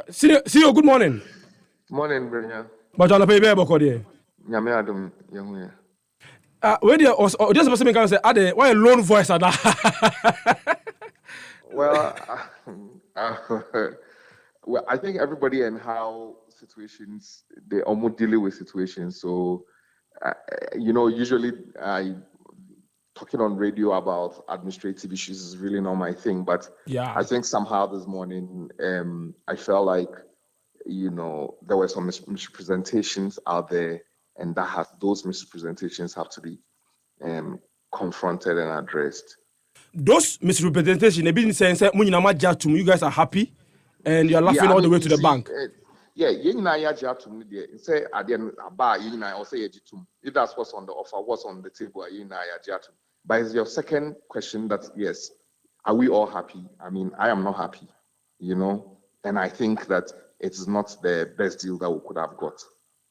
CEO, good morning. Morning, Brenya. But you're not paying back. Nyame adom yehu ya. Where there was just person can say, "Ade, why a lone voice at that?" Well, well, I think everybody and how situations they almost dealing with situations. So, usually I talking on radio about administrative issues is really not my thing. But Yeah. I think somehow this morning, I felt like there were some misrepresentations out there, and those misrepresentations have to be confronted and addressed. Those misrepresentation, they been saying, you guys are happy and you're laughing Yeah, I all the mean, way you to the see, bank. yeah, you know, ya jatum there. Say at the end, about you know, or say jitum. If that's what's on the offer, what's on the table, you know, ya jatum. But it's your second question that yes, are we all happy? I mean, I am not happy, and I think that it's not the best deal that we could have got.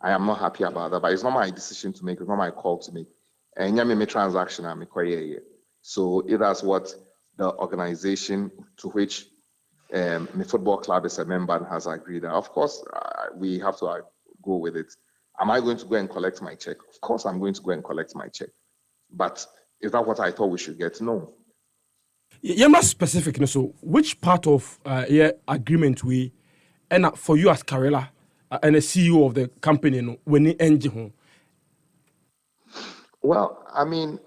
I am not happy about that, but it's not my decision to make. It's not my call to make. And yeah, me transaction, I'm so if that's what the organization to which the football club is a member and has agreed. Of course, we have to go with it. Am I going to go and collect my check? Of course, I'm going to go and collect my check. But is that what I thought we should get? No. You're not specific, so which part of your agreement we and for you as Karela and the CEO of the company when you end home? Well, I mean,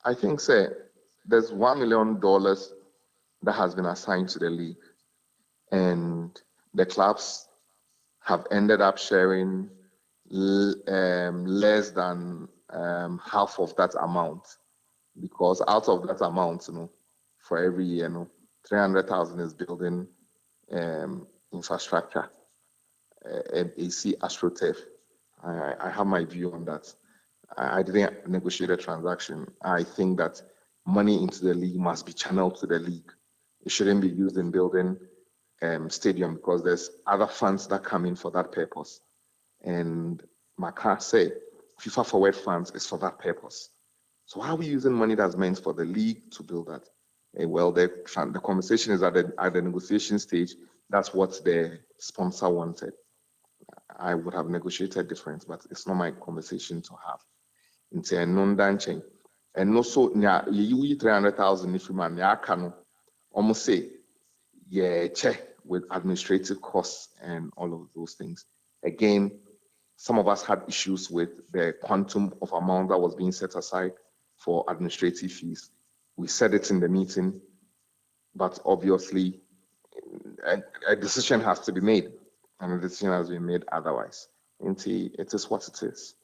I think say there's $1 million that has been assigned to the league, and the clubs have ended up sharing less than half of that amount, because out of that amount, for every year, 300,000 is building infrastructure, AC AstroTurf. I have my view on that. I didn't negotiate a transaction. I think that money into the league must be channeled to the league. It shouldn't be used in building stadium, because there's other funds that come in for that purpose. And Maka say FIFA Forward funds is for that purpose. So how are we using money that's meant for the league to build that? Well, the conversation is at the negotiation stage. That's what the sponsor wanted. I would have negotiated different, but it's not my conversation to have. It's a non-dancing. And also, you 300,000 if you man, can almost say, yeah, check with administrative costs and all of those things. Again, some of us had issues with the quantum of amount that was being set aside for administrative fees. We said it in the meeting, but obviously a decision has to be made, and a decision has been made otherwise. And it is what it is.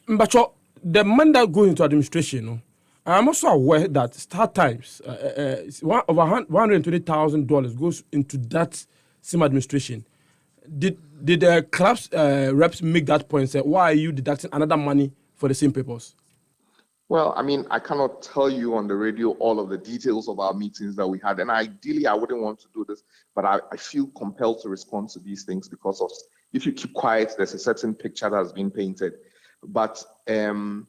But the money that goes into administration, I'm also aware that start times, over $120,000 goes into that same administration. Did the club's reps make that point? Say, why are you deducting another money for the same purpose? Well, I mean, I cannot tell you on the radio all of the details of our meetings that we had. And ideally, I wouldn't want to do this, but I feel compelled to respond to these things because of if you keep quiet, there's a certain picture that has been painted. But to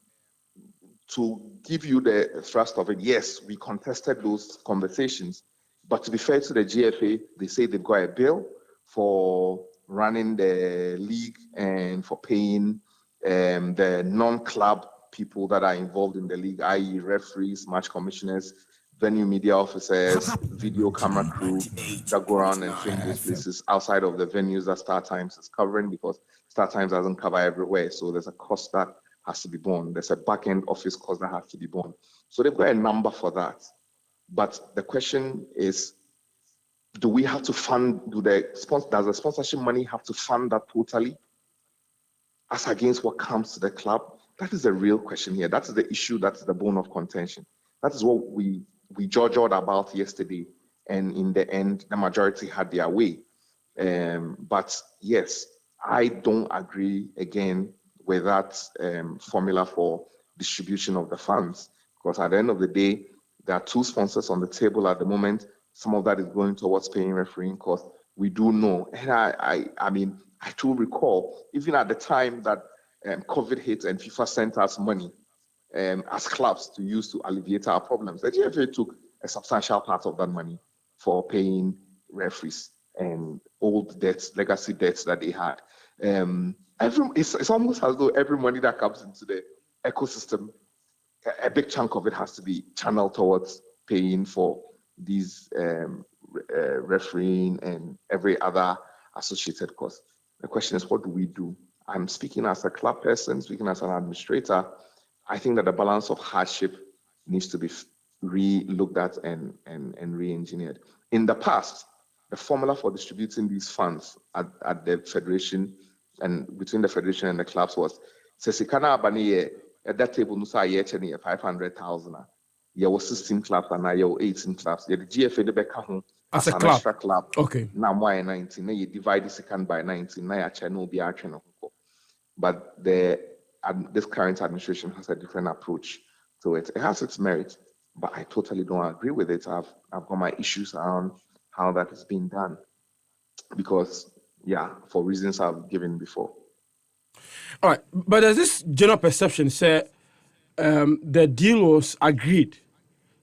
give you the thrust of it, yes, we contested those conversations. But to be fair to the GFA, they say they've got a bill for running the league and for paying the non-club people that are involved in the league, i.e. referees, match commissioners, venue media officers, video camera crew that go around and film those places outside of the venues that Star Times is covering, because Star Times doesn't cover everywhere. So there's a cost that has to be borne. There's a back-end office cost that has to be borne. So they've got a number for that. But the question is, do we have to fund, does the sponsorship money have to fund that totally as against what comes to the club? That is the real question here. That is the issue. That's the bone of contention. That is what we judged about yesterday. And in the end, the majority had their way. But yes, I don't agree again with that formula for distribution of the funds, because at the end of the day, there are two sponsors on the table at the moment. Some of that is going towards paying refereeing costs. We do know, and I mean, I do recall, even at the time that COVID hit and FIFA sent us money as clubs to use to alleviate our problems, the GFA took a substantial part of that money for paying referees. and old debts, legacy debts that they had. It's almost as though every money that comes into the ecosystem, a big chunk of it has to be channeled towards paying for these refereeing and every other associated cost. The question is, what do we do? I'm speaking as a club person, speaking as an administrator. I think that the balance of hardship needs to be re-looked at and re-engineered. In the past, the formula for distributing these funds at the federation and between the federation and the clubs was Sesikana Abani at that table no say 500,000. There was 16 clubs and now you 18 clubs. The GFA the back As a an club. extra club. Okay. Now why 19? Now you divide the second by 19. Now you channel be but this current administration has a different approach to it. It has its merit, but I totally don't agree with it. I've got my issues around how that is being done because, for reasons I've given before. All right, but there's this general perception, say, the deal was agreed,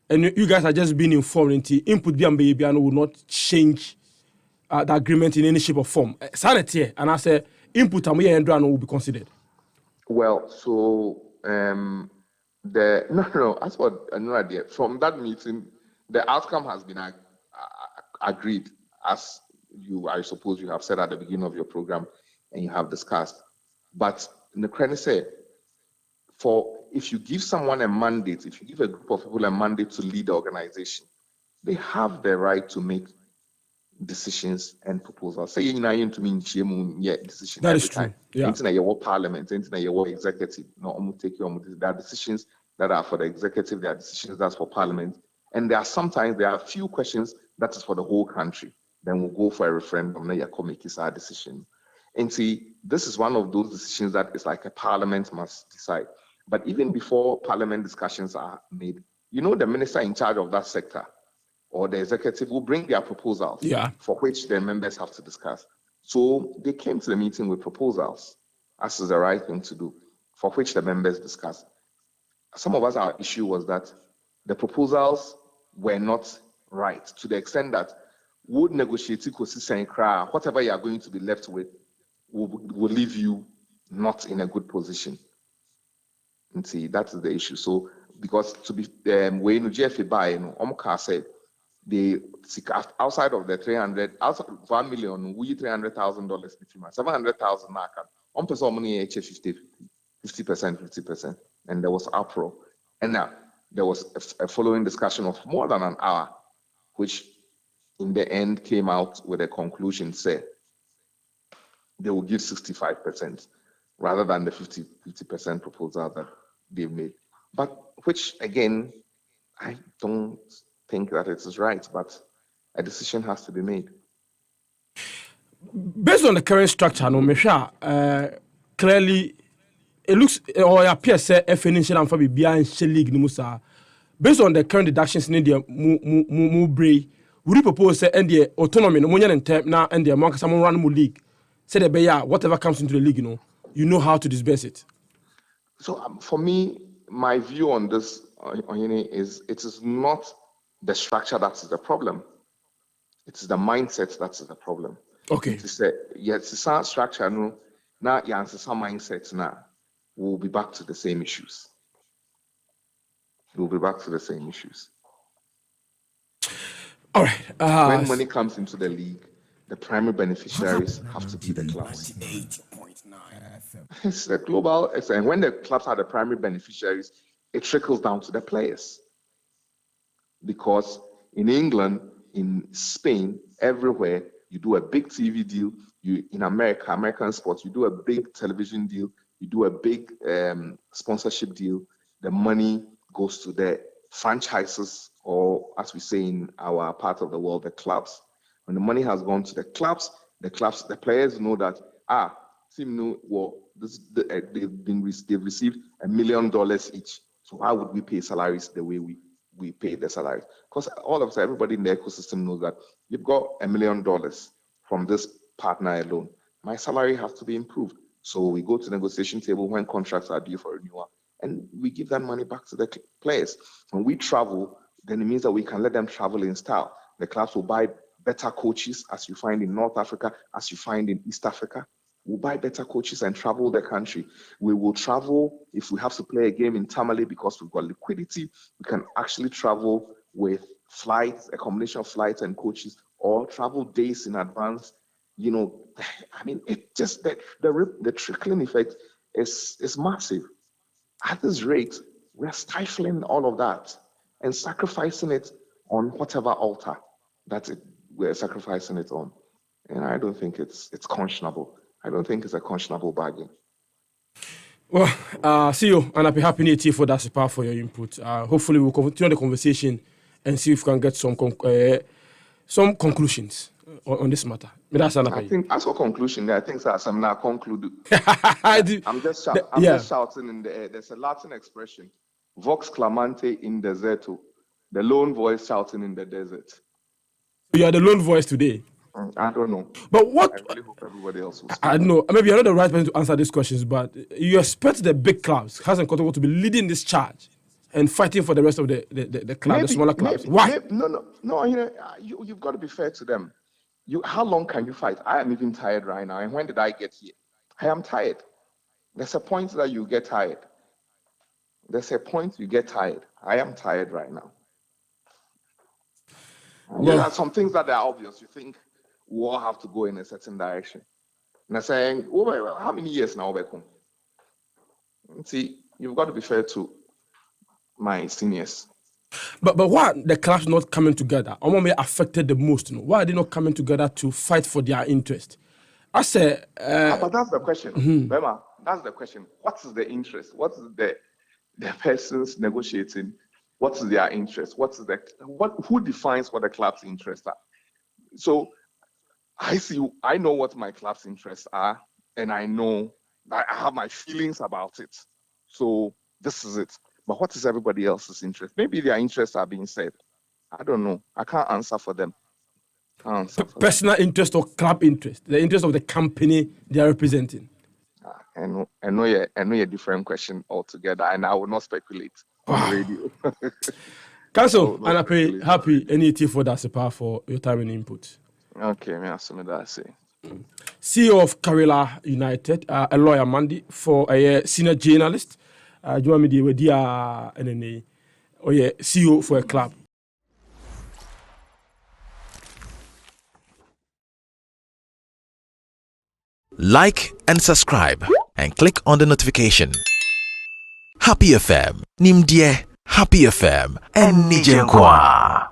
and you guys are just being informed into input baby and will not change the agreement in any shape or form. Sanity, and I say input and will be considered. Well, so as for another idea, from that meeting, the outcome has been agreed, as I suppose you have said at the beginning of your program, and you have discussed. But Nkreni said, if you give someone a mandate, if you give a group of people a mandate to lead the organization, they have the right to make decisions and proposals. Say to me decision that every is true. time. Yeah. Into your parliament, into your executive. No, take your there are decisions that are for the executive, there are decisions that's for parliament. And there are a few questions that is for the whole country. Then we'll go for a referendum, then your make our decision. And see, this is one of those decisions that is like a parliament must decide. But even before parliament discussions are made, the minister in charge of that sector or the executive will bring their proposals for which the members have to discuss. So they came to the meeting with proposals, as is the right thing to do, for which the members discussed. Some of us, our issue was that the proposals were not right to the extent that would negotiate whatever you are going to be left with will leave you not in a good position. And see, that is the issue. So, because to be when GFA buy, Omka said, they outside of the 1 million, we $300,000, 700,000 market. On person money 50%, 50%, and there was uproar. And now there was a following discussion of more than an hour, which in the end came out with a conclusion, say they will give 65% rather than the 50% proposal that they've made. But which again, I don't think that it is right, but a decision has to be made. Based on the current structure, clearly it looks or it appears that FNC and Fabi behind league Musa. Based on the current deductions in India, would you propose the autonomy no money and time now and the amount someone run league? Say the whatever comes into the league, you know how to disperse it. So for me, my view on this, is it is not the structure that is the problem. It is the mindset that is the problem. Okay. It's a structure. No, now you answer some mindsets. Now we'll be back to the same issues. We'll be back to the same issues. All right. When money comes into the league, the primary beneficiaries have to be the clubs. It's the global, and when the clubs are the primary beneficiaries, it trickles down to the players. Because in England, in Spain, everywhere, you do a big TV deal. In America, American sports, you do a big television deal. You do a big sponsorship deal. The money goes to the franchises, or as we say in our part of the world, the clubs. When the money has gone to the clubs, the players know that team know they've received $1 million each. So why would we pay salaries the way we pay the salaries? Because all of us, everybody in the ecosystem knows that you've got $1 million from this partner alone. My salary has to be improved. So we go to the negotiation table when contracts are due for renewal, and we give that money back to the players. When we travel, then it means that we can let them travel in style. The clubs will buy better coaches as you find in North Africa, as you find in East Africa. We'll buy better coaches and travel the country. We will travel if we have to play a game in Tamale because we've got liquidity. We can actually travel with flights, a combination of flights and coaches, or travel days in advance. I mean, it just the trickling effect is massive. At this rate, we're stifling all of that and sacrificing it on whatever altar we're sacrificing it on. And I don't think it's conscionable. I don't think it's a conscionable bargain. Well, see you, and I'll be happy to for that support for your input. Hopefully, we'll continue the conversation and see if we can get some conclusions on this matter. I think, as for conclusion, I think that I'm not concluded. I'm just shouting in the air. There's a Latin expression, vox clamante in deserto, the lone voice shouting in the desert. You are the lone voice today. I don't know. But what? I really hope everybody else will speak. I don't know. Maybe you're not the right person to answer these questions, but you expect the big clubs, Hassan Kotoko, to be leading this charge and fighting for the rest of the clubs, the smaller clubs. Why? No. You've got to be fair to them. How long can you fight? I am even tired right now. And when did I get here? I am tired. There's a point that you get tired. I am tired right now. There are some things that are obvious. You think we all have to go in a certain direction. And I'm saying, how many years now? See, you've got to be fair to my seniors. But why the clubs not coming together? Or may affected the most? Why are they not coming together to fight for their interest? I say, but that's the question. Bema, that's the question. What is the interest? What is the persons negotiating? What is their interest? Who defines what the club's interests are? So I know what my club's interests are, and I have my feelings about it. So this is it. But what is everybody else's interest? Maybe their interests are being said. I don't know. I can't answer for them. Personal interest or club interest? The interest of the company they are representing? I know a different question altogether, and I will not speculate on the radio. Council, and I pay happy NET for that support for your time and input. Okay, me assume that I say. CEO of Karela United, Elloeny Amande, for a senior journalist. You want me to do NNA? Oh yeah, CEO for a club. Like and subscribe and click on the notification. Happy FM, Nimdie, Happy FM, and Nijenkwa.